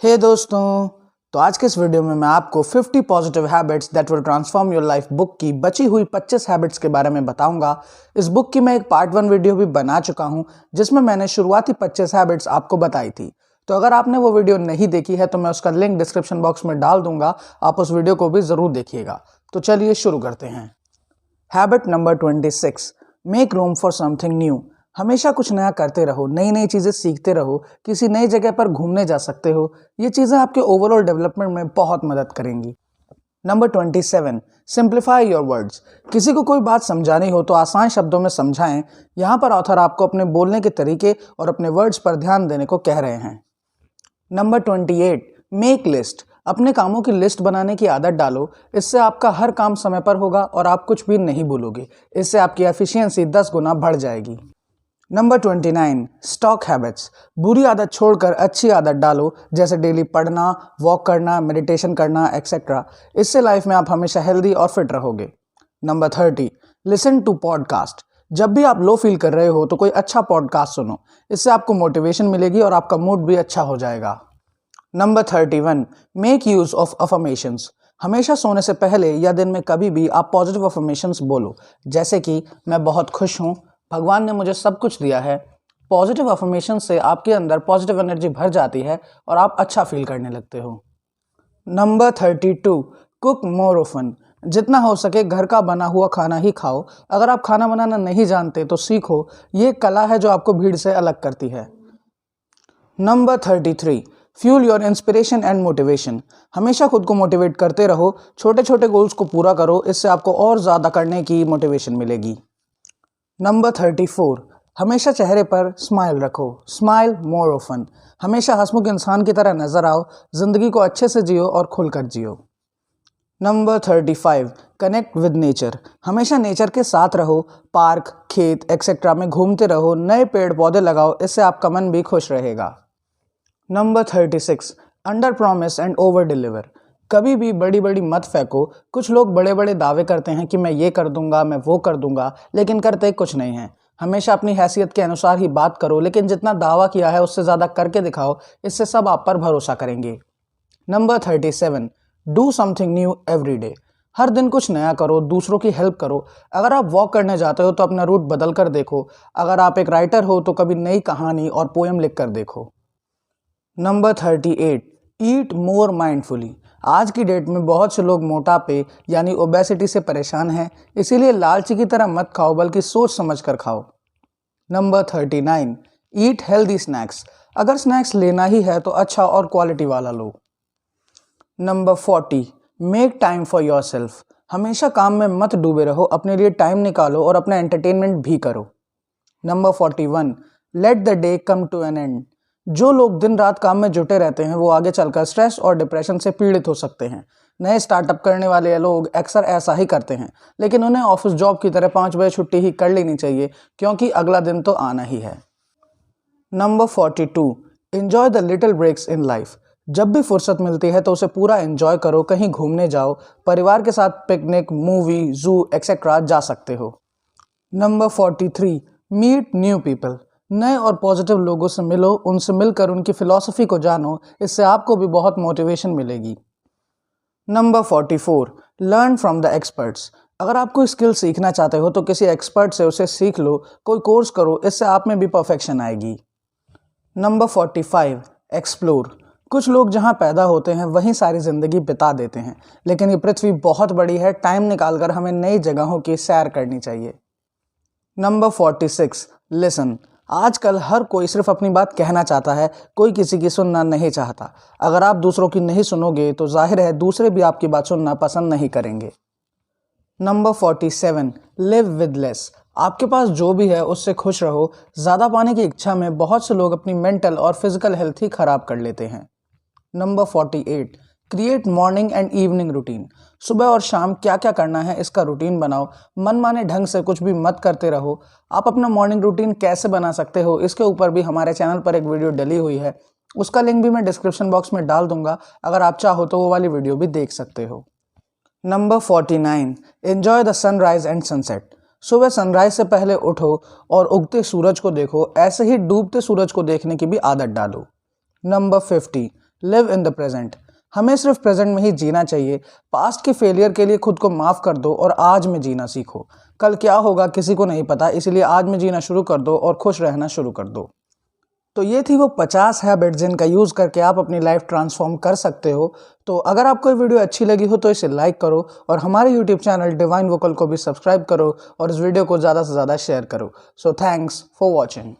हे दोस्तों, तो आज के इस वीडियो में मैं आपको 50 positive habits that will transform your life book की बची हुई 25 हैबिट्स के बारे में बताऊंगा। इस बुक की मैं एक पार्ट 1 वीडियो भी बना चुका हूं जिसमें मैंने शुरुआती 25 हैबिट्स आपको बताई थी। तो अगर आपने वो वीडियो नहीं देखी है तो मैं उसका लिंक डिस्क्रिप्शन बॉक्स में डाल दूंगा, आप उस वीडियो को भी ज़रूर देखिएगा। तो चलिए शुरू करते हैं। Habit number 26, make room for something new. हमेशा कुछ नया करते रहो, नई नई चीज़ें सीखते रहो, किसी नई जगह पर घूमने जा सकते हो। ये चीज़ें आपके ओवरऑल डेवलपमेंट में बहुत मदद करेंगी। Number 27, simplify your words. किसी को कोई बात समझानी हो तो आसान शब्दों में समझाएं। यहाँ पर ऑथर आपको अपने बोलने के तरीके और अपने वर्ड्स पर ध्यान देने को कह रहे हैं। Number 28, make list. अपने कामों की लिस्ट बनाने की आदत डालो। इससे आपका हर काम समय पर होगा और आप कुछ भी नहीं भूलोगे। इससे आपकी एफिशिएंसी 10 गुना बढ़ जाएगी। Number 29, stock habits. बुरी आदत छोड़कर अच्छी आदत डालो, जैसे डेली पढ़ना, वॉक करना, मेडिटेशन करना एक्सेट्रा। इससे लाइफ में आप हमेशा हेल्दी और फिट रहोगे। Number 30, listen to podcast. जब भी आप लो फील कर रहे हो तो कोई अच्छा पॉडकास्ट सुनो। इससे आपको मोटिवेशन मिलेगी और आपका मूड भी अच्छा हो जाएगा। Number 31, make use of affirmations. हमेशा सोने से पहले या दिन में कभी भी आप पॉजिटिव अफर्मेशंस बोलो, जैसे कि मैं बहुत खुश हूँ, भगवान ने मुझे सब कुछ दिया है। पॉजिटिव अफर्मेशन से आपके अंदर पॉजिटिव एनर्जी भर जाती है और आप अच्छा फील करने लगते हो। Number 32, cook more often. जितना हो सके घर का बना हुआ खाना ही खाओ। अगर आप खाना बनाना नहीं जानते तो सीखो, ये कला है जो आपको भीड़ से अलग करती है। Number 33, fuel your inspiration and motivation. हमेशा खुद को मोटिवेट करते रहो, छोटे छोटे गोल्स को पूरा करो, इससे आपको और ज़्यादा करने की मोटिवेशन मिलेगी। नंबर 34, हमेशा चेहरे पर स्माइल रखो, स्माइल मोर ऑफन। हमेशा हंसमुख इंसान की तरह नजर आओ, जिंदगी को अच्छे से जियो और खुलकर जियो। Number 35, connect with nature. हमेशा नेचर के साथ रहो, पार्क, खेत एक्सेट्रा में घूमते रहो, नए पेड़ पौधे लगाओ, इससे आपका मन भी खुश रहेगा। Number 36, under promise and over deliver. कभी भी बड़ी बड़ी मत फेंको। कुछ लोग बड़े बड़े दावे करते हैं कि मैं ये कर दूंगा, मैं वो कर दूंगा, लेकिन करते कुछ नहीं है। हमेशा अपनी हैसियत के अनुसार ही बात करो, लेकिन जितना दावा किया है उससे ज़्यादा करके दिखाओ, इससे सब आप पर भरोसा करेंगे। Number 37, do something new every day. हर दिन कुछ नया करो, दूसरों की हेल्प करो। अगर आप वॉक करने जाते हो तो अपना रूट बदल कर देखो। अगर आप एक राइटर हो तो कभी नई कहानी और पोएम लिख कर देखो। नंबर 38, ईट मोर माइंडफुली। आज की डेट में बहुत से लोग मोटापे यानी ओबेसिटी से परेशान हैं, इसीलिए लालची की तरह मत खाओ बल्कि सोच समझ कर खाओ। Number 39, eat healthy snacks. अगर स्नैक्स लेना ही है तो अच्छा और क्वालिटी वाला लो। Number 40, make time for yourself. हमेशा काम में मत डूबे रहो, अपने लिए टाइम निकालो और अपना एंटरटेनमेंट भी करो। Number 41, let the day come to an end. जो लोग दिन रात काम में जुटे रहते हैं वो आगे चलकर स्ट्रेस और डिप्रेशन से पीड़ित हो सकते हैं। नए स्टार्टअप करने वाले लोग अक्सर ऐसा ही करते हैं, लेकिन उन्हें ऑफिस जॉब की तरह 5 बजे छुट्टी ही कर लेनी चाहिए, क्योंकि अगला दिन तो आना ही है। Number 42, enjoy the little breaks in life. जब भी फुर्सत मिलती है तो उसे पूरा एंजॉय करो। कहीं घूमने जाओ, परिवार के साथ पिकनिक, मूवी, जू एक्सेट्रा जा सकते हो। Number 43, meet new people. नए और पॉजिटिव लोगों से मिलो, उनसे मिलकर उनकी फिलॉसफी को जानो, इससे आपको भी बहुत मोटिवेशन मिलेगी। Number 44, learn from the experts. अगर आप कोई स्किल सीखना चाहते हो तो किसी एक्सपर्ट से उसे सीख लो, कोई कोर्स करो, इससे आप में भी परफेक्शन आएगी। Number 45, explore. कुछ लोग जहाँ पैदा होते हैं वहीं सारी ज़िंदगी बिता देते हैं, लेकिन ये पृथ्वी बहुत बड़ी है, टाइम निकालकर हमें नई जगहों की सैर करनी चाहिए। Number 46, listen. आजकल हर कोई सिर्फ अपनी बात कहना चाहता है, कोई किसी की सुनना नहीं चाहता। अगर आप दूसरों की नहीं सुनोगे तो जाहिर है दूसरे भी आपकी बात सुनना पसंद नहीं करेंगे। Number 47, live with less. आपके पास जो भी है उससे खुश रहो। ज़्यादा पाने की इच्छा में बहुत से लोग अपनी मेंटल और फिजिकल हेल्थ ही खराब कर लेते हैं। Number 48, create morning and evening routine. सुबह और शाम क्या क्या करना है इसका रूटीन बनाओ। मनमाने ढंग से कुछ भी मत करते रहो। आप अपना मॉर्निंग रूटीन कैसे बना सकते हो इसके ऊपर भी हमारे चैनल पर एक वीडियो डली हुई है, उसका लिंक भी मैं डिस्क्रिप्शन बॉक्स में डाल दूंगा। अगर आप चाहो तो वो वाली वीडियो भी देख सकते हो। Number 49, enjoy the sunrise and sunset. सुबह सनराइज से पहले उठो और उगते सूरज को देखो, ऐसे ही डूबते सूरज को देखने की भी आदत डालो। Number 50, live in the present. हमें सिर्फ प्रेजेंट में ही जीना चाहिए। पास्ट के फेलियर के लिए खुद को माफ़ कर दो और आज में जीना सीखो। कल क्या होगा किसी को नहीं पता, इसलिए आज में जीना शुरू कर दो और खुश रहना शुरू कर दो। तो ये थी वो 50 हैबिट्स जिनका यूज़ करके आप अपनी लाइफ ट्रांसफॉर्म कर सकते हो। तो अगर आपको ये वीडियो अच्छी लगी हो तो इसे लाइक करो और हमारे यूट्यूब चैनल डिवाइन वोकल को भी सब्सक्राइब करो और इस वीडियो को ज़्यादा से ज़्यादा शेयर करो। So thanks for watching.